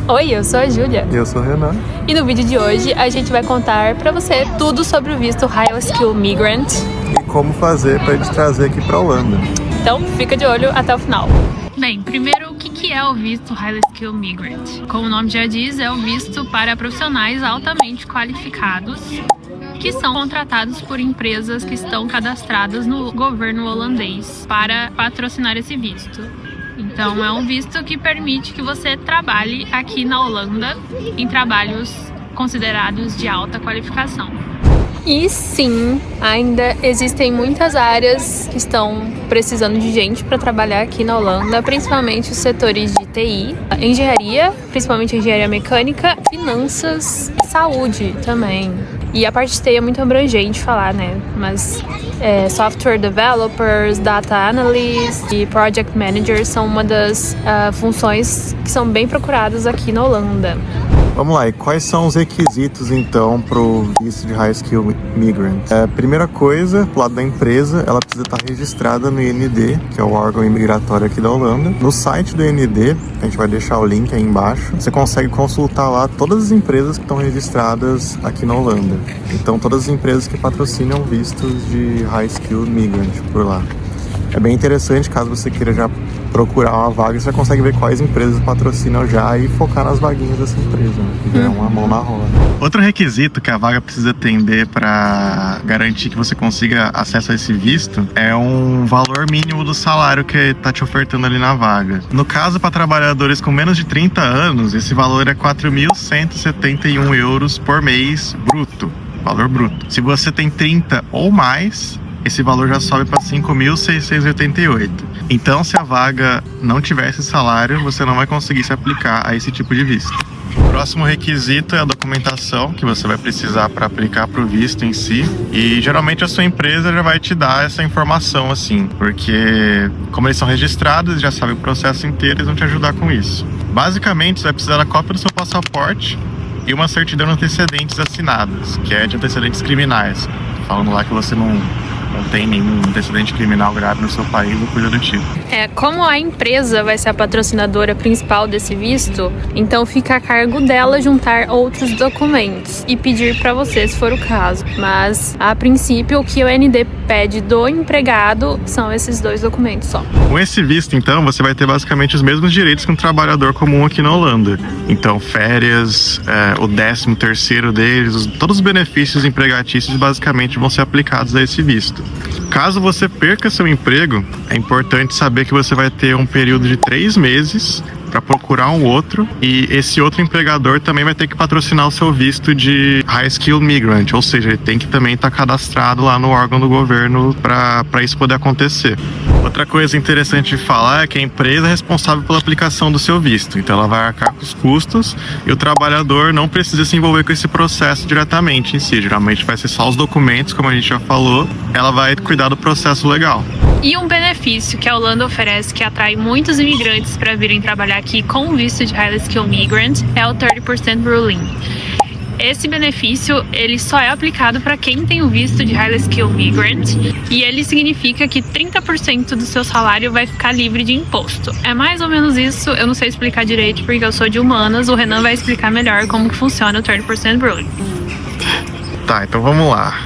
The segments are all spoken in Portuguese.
Oi, eu sou a Júlia. E eu sou o Renan. E no vídeo de hoje a gente vai contar pra você tudo sobre o visto High Skill Migrant. E como fazer pra gente trazer aqui pra Holanda. Então fica de olho até o final. Bem, primeiro, o que é o visto High Skill Migrant? Como o nome já diz, é o visto para profissionais altamente qualificados que são contratados por empresas que estão cadastradas no governo holandês para patrocinar esse visto. Então, é um visto que permite que você trabalhe aqui na Holanda em trabalhos considerados de alta qualificação. E sim, ainda existem muitas áreas que estão precisando de gente para trabalhar aqui na Holanda, principalmente os setores de TI, engenharia, principalmente engenharia mecânica, finanças, saúde também. E a parte de TI é muito abrangente falar, né? Mas software developers, data analysts e project managers são uma das funções que são bem procuradas aqui na Holanda. Vamos lá, e quais são os requisitos então para o visto de High Skill Migrant? Primeira coisa, do lado da empresa, ela precisa estar registrada no IND, que é o órgão imigratório aqui da Holanda. No site do IND, a gente vai deixar o link aí embaixo, você consegue consultar lá todas as empresas que estão registradas aqui na Holanda. Então, todas as empresas que patrocinam vistos de High Skill Migrant por lá. É bem interessante, caso você queira já procurar uma vaga, você já consegue ver quais empresas patrocinam já e focar nas vaguinhas dessa empresa, né? Que já é uma mão na roda. Outro requisito que a vaga precisa atender para garantir que você consiga acesso a esse visto é um valor mínimo do salário que está te ofertando ali na vaga. No caso, para trabalhadores com menos de 30 anos, esse valor é 4.171 euros por mês bruto, valor bruto. Se você tem 30 ou mais, esse valor já sobe para 5.688. Então, se a vaga não tiver esse salário, você não vai conseguir se aplicar a esse tipo de visto. O próximo requisito é a documentação que você vai precisar para aplicar para o visto em si. E geralmente a sua empresa já vai te dar essa informação assim, porque como eles são registrados, eles já sabem o processo inteiro, eles vão te ajudar com isso. Basicamente, você vai precisar da cópia do seu passaporte e uma certidão de antecedentes assinadas, que é de antecedentes criminais, falando lá que você não tem nenhum antecedente criminal grave no seu país ou coisa do tipo. Como a empresa vai ser a patrocinadora principal desse visto, então fica a cargo dela juntar outros documentos e pedir para você, se for o caso. Mas, a princípio, o que o IND pede do empregado são esses dois documentos só. Com esse visto, então, você vai ter basicamente os mesmos direitos que um trabalhador comum aqui na Holanda. Então, férias, o 13º deles, todos os benefícios empregatícios basicamente vão ser aplicados a esse visto. Caso você perca seu emprego, é importante saber que você vai ter um período de 3 meses para procurar um outro, e esse outro empregador também vai ter que patrocinar o seu visto de High Skill Migrant, ou seja, ele tem que também estar cadastrado lá no órgão do governo para isso poder acontecer. Outra coisa interessante de falar é que a empresa é responsável pela aplicação do seu visto, então ela vai arcar com os custos e o trabalhador não precisa se envolver com esse processo diretamente em si. Geralmente vai ser só os documentos, como a gente já falou, ela vai cuidar do processo legal. E um benefício que a Holanda oferece que atrai muitos imigrantes para virem trabalhar aqui com o visto de High Skill Migrant é o 30% Ruling. Esse benefício, ele só é aplicado para quem tem o visto de High Skill Migrant e ele significa que 30% do seu salário vai ficar livre de imposto. É mais ou menos isso, eu não sei explicar direito porque eu sou de humanas, o Renan vai explicar melhor como que funciona o 30% Ruling. Tá, então vamos lá.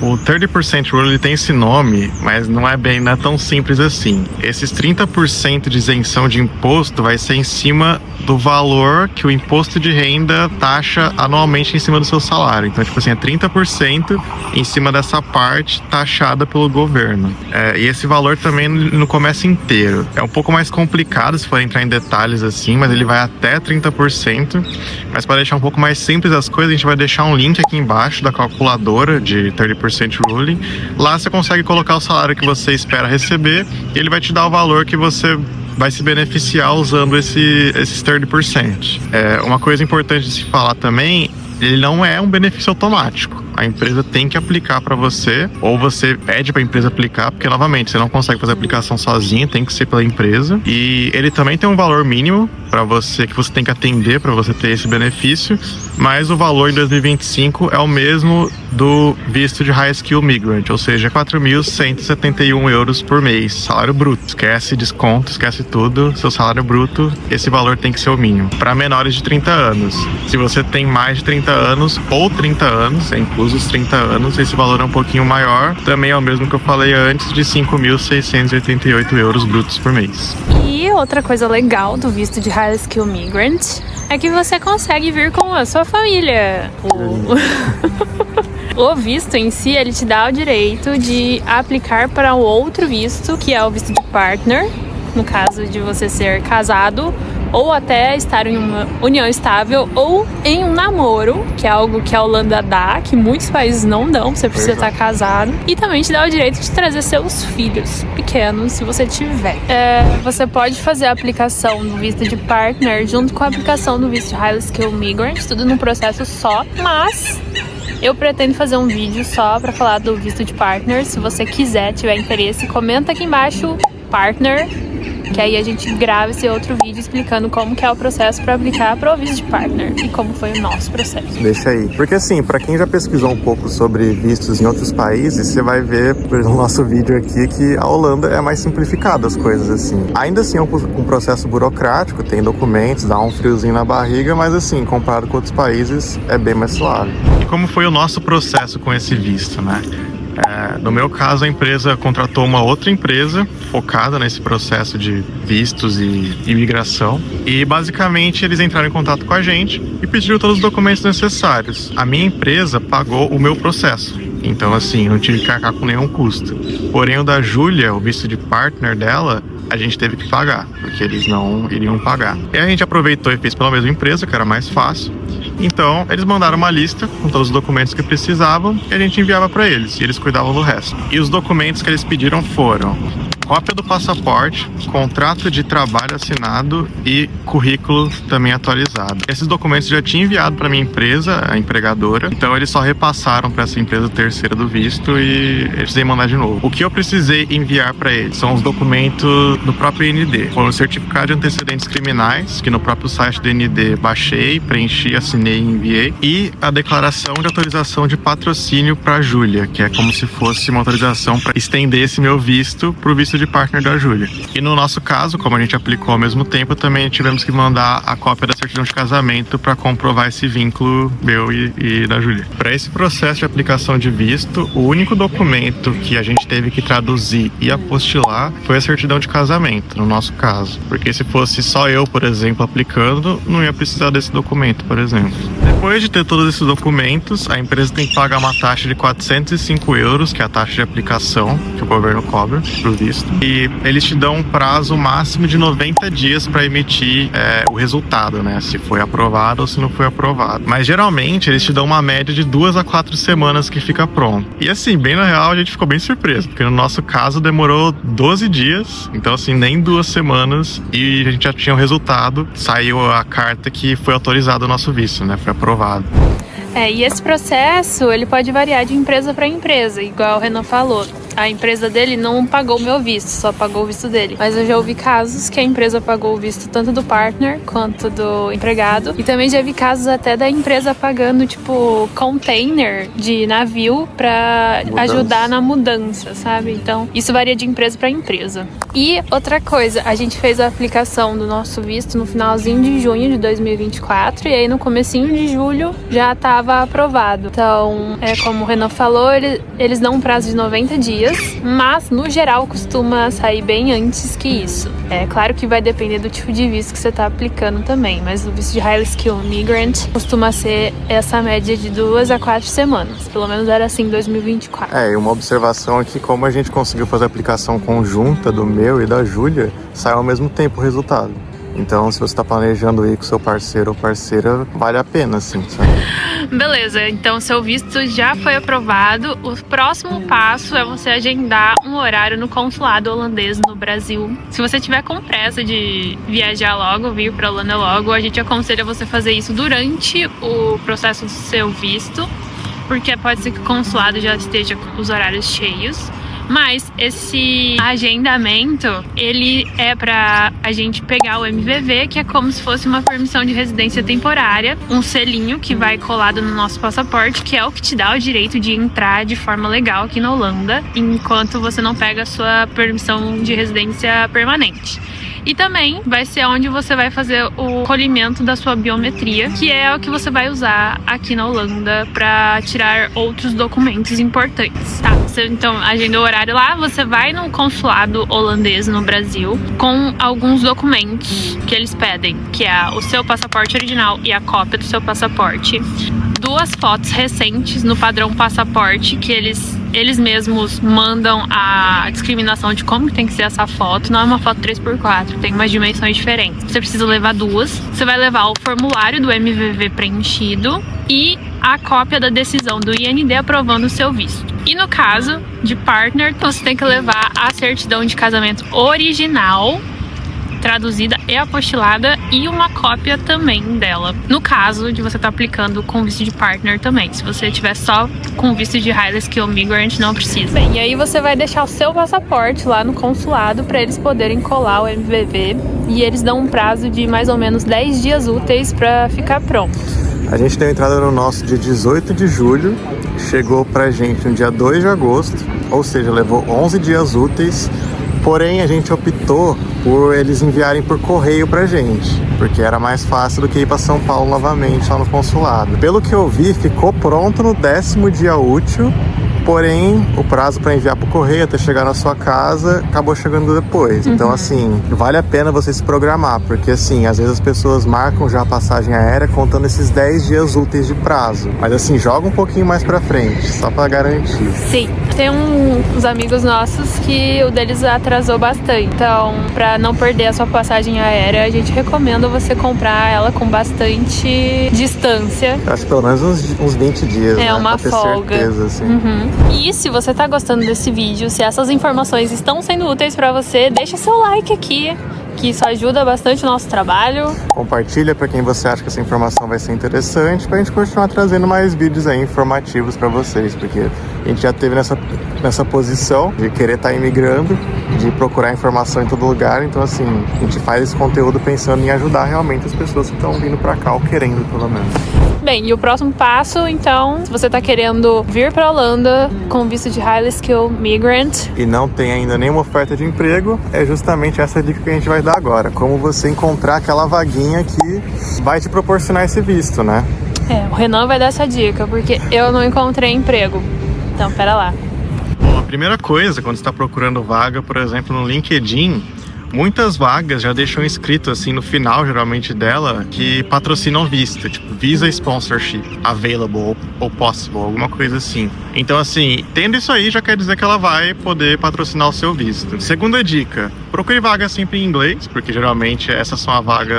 O 30% Rule ele tem esse nome, mas não é tão simples assim. Esses 30% de isenção de imposto vai ser em cima do valor que o imposto de renda taxa anualmente em cima do seu salário. Então, tipo assim, é 30% em cima dessa parte taxada pelo governo. E esse valor também não começa inteiro. É um pouco mais complicado se for entrar em detalhes assim, mas ele vai até 30%. Mas para deixar um pouco mais simples as coisas, a gente vai deixar um link aqui embaixo da calculadora de 30% Ruling. Lá você consegue colocar o salário que você espera receber e ele vai te dar o valor que você vai se beneficiar usando esses 30%. Uma coisa importante de se falar também ele não é um benefício automático. A empresa tem que aplicar para você, ou você pede para a empresa aplicar, porque, novamente, você não consegue fazer a aplicação sozinho, tem que ser pela empresa. E ele também tem um valor mínimo para você, que você tem que atender para você ter esse benefício, mas o valor em 2025 é o mesmo do visto de High Skill Migrant, ou seja, 4.171 euros por mês, salário bruto. Esquece desconto, esquece tudo, seu salário bruto, esse valor tem que ser o mínimo. Para menores de 30 anos. Se você tem mais de 30 anos ou 30 anos, é incluso os 30 anos, esse valor é um pouquinho maior. Também é o mesmo que eu falei antes, de 5.688 euros brutos por mês. E outra coisa legal do visto de High Skill Migrant é que você consegue vir com a sua família. O visto em si, ele te dá o direito de aplicar para um outro visto, que é o visto de partner, no caso de você ser casado, ou até estar em uma união estável, ou em um namoro, que é algo que a Holanda dá, que muitos países não dão, você precisa estar casado. E também te dá o direito de trazer seus filhos pequenos, se você tiver. Você pode fazer a aplicação do visto de partner junto com a aplicação do visto de High Skill Migrant, tudo num processo só, mas eu pretendo fazer um vídeo só para falar do visto de partner. Se você quiser, tiver interesse, comenta aqui embaixo partner, que aí a gente grava esse outro vídeo explicando como que é o processo para aplicar para o visto de partner e como foi o nosso processo. Deixa aí. Porque assim, para quem já pesquisou um pouco sobre vistos em outros países, você vai ver no nosso vídeo aqui que a Holanda é mais simplificada as coisas assim. Ainda assim é um processo burocrático, tem documentos, dá um friozinho na barriga, mas assim, comparado com outros países, é bem mais suave. E como foi o nosso processo com esse visto, né? No meu caso, a empresa contratou uma outra empresa focada nesse processo de vistos e imigração. E basicamente eles entraram em contato com a gente e pediram todos os documentos necessários. A minha empresa pagou o meu processo. Então, assim, não tive que arcar com nenhum custo. Porém, o da Júlia, o visto de partner dela, a gente teve que pagar, porque eles não iriam pagar. E a gente aproveitou e fez pela mesma empresa, que era mais fácil. Então, eles mandaram uma lista com todos os documentos que precisavam e a gente enviava para eles, e eles cuidavam do resto. E os documentos que eles pediram foram cópia do passaporte, contrato de trabalho assinado e currículo também atualizado. Esses documentos já tinha enviado para minha empresa, a empregadora, então eles só repassaram para essa empresa terceira do visto e eles precisei mandar de novo. O que eu precisei enviar para eles são os documentos do próprio IND. Foram o certificado de antecedentes criminais, que no próprio site do IND baixei, preenchi, assinei e enviei, e a declaração de autorização de patrocínio para a Júlia, que é como se fosse uma autorização para estender esse meu visto para o visto de partner da Júlia. E no nosso caso, como a gente aplicou ao mesmo tempo, também tivemos que mandar a cópia da certidão de casamento para comprovar esse vínculo meu e da Júlia. Para esse processo de aplicação de visto, o único documento que a gente teve que traduzir e apostilar foi a certidão de casamento, no nosso caso. Porque se fosse só eu, por exemplo, aplicando, não ia precisar desse documento, por exemplo. Depois de ter todos esses documentos, a empresa tem que pagar uma taxa de 405 euros, que é a taxa de aplicação que o governo cobra pro visto. E eles te dão um prazo máximo de 90 dias para emitir o resultado, né? Se foi aprovado ou se não foi aprovado. Mas geralmente eles te dão uma média de 2 a 4 semanas que fica pronto. E assim, bem na real, a gente ficou bem surpreso, porque no nosso caso demorou 12 dias, então assim, nem 2 semanas, e a gente já tinha o resultado. Saiu a carta que foi autorizado o nosso visto, né? Foi aprovado. E esse processo, ele pode variar de empresa para empresa, igual o Renan falou. A empresa dele não pagou o meu visto, só pagou o visto dele. Mas eu já ouvi casos que a empresa pagou o visto tanto do partner quanto do empregado. E também já vi casos até da empresa pagando, tipo, container de navio pra ajudar na mudança, sabe? Então, isso varia de empresa para empresa. E outra coisa, a gente fez a aplicação do nosso visto no finalzinho de junho de 2024. E aí no comecinho de julho já estava aprovado. Então, como o Renan falou, eles dão um prazo de 90 dias. Mas, no geral, costuma sair bem antes que isso. É claro que vai depender do tipo de visto que você está aplicando também, mas o visto de High Skill Migrant costuma ser essa média de 2 a 4 semanas. Pelo menos era assim em 2024. E uma observação aqui, como a gente conseguiu fazer a aplicação conjunta do meu e da Júlia, saiu ao mesmo tempo o resultado. Então, se você tá planejando ir com seu parceiro ou parceira, vale a pena, assim, sabe? Beleza, então seu visto já foi aprovado. O próximo passo é você agendar um horário no consulado holandês no Brasil. Se você tiver com pressa de viajar logo, vir pra Holanda logo, a gente aconselha você fazer isso durante o processo do seu visto, porque pode ser que o consulado já esteja com os horários cheios. Mas esse agendamento, ele é pra a gente pegar o MVV, que é como se fosse uma permissão de residência temporária, um selinho que vai colado no nosso passaporte, que é o que te dá o direito de entrar de forma legal aqui na Holanda, enquanto você não pega a sua permissão de residência permanente. E também vai ser onde você vai fazer o colhimento da sua biometria, que é o que você vai usar aqui na Holanda para tirar outros documentos importantes, tá? Você então agenda o horário lá, você vai no consulado holandês no Brasil com alguns documentos que eles pedem, que é o seu passaporte original e a cópia do seu passaporte, 2 fotos recentes no padrão passaporte, que eles mesmos mandam a discriminação de como tem que ser essa foto. Não é uma foto 3x4, tem umas dimensões diferentes. Você precisa levar 2. Você vai levar o formulário do MVV preenchido e a cópia da decisão do IND aprovando o seu visto. E no caso de partner, você tem que levar a certidão de casamento original, traduzida e apostilada, e uma cópia também dela, no caso de você estar aplicando com visto de partner também. Se você tiver só com visto de Highly Skilled Migrant, não precisa. Bem, e aí você vai deixar o seu passaporte lá no consulado para eles poderem colar o MVV, e eles dão um prazo de mais ou menos 10 dias úteis para ficar pronto. A gente deu entrada no nosso dia 18 de julho, chegou pra gente no dia 2 de agosto, ou seja, levou 11 dias úteis. Porém, a gente optou por eles enviarem por correio pra gente, porque era mais fácil do que ir pra São Paulo novamente lá no consulado. Pelo que eu vi, ficou pronto no 10º dia útil, porém, o prazo para enviar por correio até chegar na sua casa acabou chegando depois. Então, assim, vale a pena você se programar, porque, assim, às vezes as pessoas marcam já a passagem aérea contando esses 10 dias úteis de prazo. Mas, assim, joga um pouquinho mais pra frente, só pra garantir. Sim, tem uns amigos nossos que o deles atrasou bastante. Então, pra não perder a sua passagem aérea, a gente recomenda você comprar ela com bastante distância. Acho que pelo menos uns 20 dias, é, né? uma pra ter folga. Certeza, assim. E se você tá gostando desse vídeo, se essas informações estão sendo úteis pra você, deixa seu like aqui, que isso ajuda bastante o nosso trabalho. Compartilha pra quem você acha que essa informação vai ser interessante, pra gente continuar trazendo mais vídeos aí informativos pra vocês, porque a gente já teve nessa posição de querer estar imigrando, de procurar informação em todo lugar. Então, assim, a gente faz esse conteúdo pensando em ajudar realmente as pessoas que estão vindo pra cá, ou querendo pelo menos. Bem, e o próximo passo, então, se você tá querendo vir pra Holanda com visto de Highly Skilled Migrant e não tem ainda nenhuma oferta de emprego, é justamente essa dica que a gente vai dar agora. Como você encontrar aquela vaguinha que vai te proporcionar esse visto, né? É, o Renan vai dar essa dica, porque eu não encontrei emprego. Então, pera lá. Bom, a primeira coisa, quando você está procurando vaga, por exemplo, no LinkedIn, muitas vagas já deixam escrito assim no final, geralmente dela, que patrocinam visto, tipo Visa Sponsorship Available ou Possible, alguma coisa assim. Então, assim, tendo isso aí, já quer dizer que ela vai poder patrocinar o seu visto. Segunda dica, procure vagas sempre em inglês, porque geralmente essas são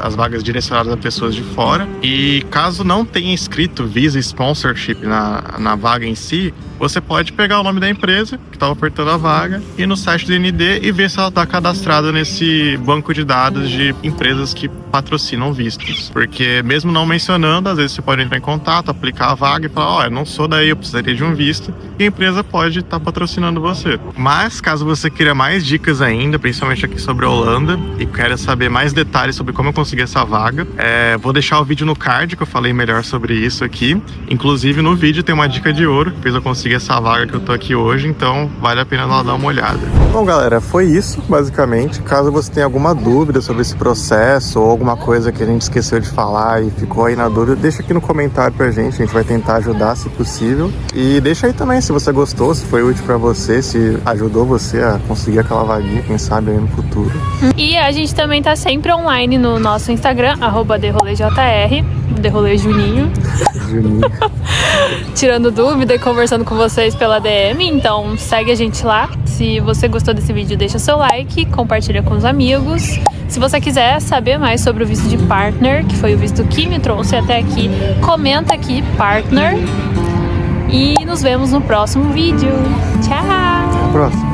as vagas direcionadas a pessoas de fora. E caso não tenha escrito Visa Sponsorship na vaga em si, você pode pegar o nome da empresa que está ofertando a vaga, ir no site do IND e ver se ela está cadastrada nesse banco de dados de empresas que patrocinam vistos. Porque mesmo não mencionando, às vezes você pode entrar em contato, aplicar a vaga e falar, eu não sou daí, eu precisaria de um visto, e a empresa pode estar patrocinando você. Mas caso você queira mais dicas ainda, principalmente aqui sobre a Holanda, e queira saber mais detalhes sobre como eu consegui essa vaga, vou deixar o vídeo no card que eu falei melhor sobre isso aqui. Inclusive no vídeo tem uma dica de ouro que fez eu conseguir essa vaga que eu tô aqui hoje, então vale a pena lá dar uma olhada. Bom, galera, foi isso basicamente. Caso você tenha alguma dúvida sobre esse processo ou alguma coisa que a gente esqueceu de falar e ficou aí na dúvida, deixa aqui no comentário pra gente, a gente vai tentar ajudar se possível. E deixa aí também se você gostou, se foi útil pra você, se ajudou você a conseguir aquela vaguinha, quem sabe aí no futuro. E a gente também tá sempre online no nosso Instagram, @derolejr, Derolê Juninho. Tirando dúvida e conversando com vocês pela DM, então segue a gente lá. Se você gostou desse vídeo, deixa seu like, compartilha com os amigos. Se você quiser saber mais sobre o visto de partner, que foi o visto que me trouxe até aqui, comenta aqui, partner. E nos vemos no próximo vídeo. Tchau! Até a próxima.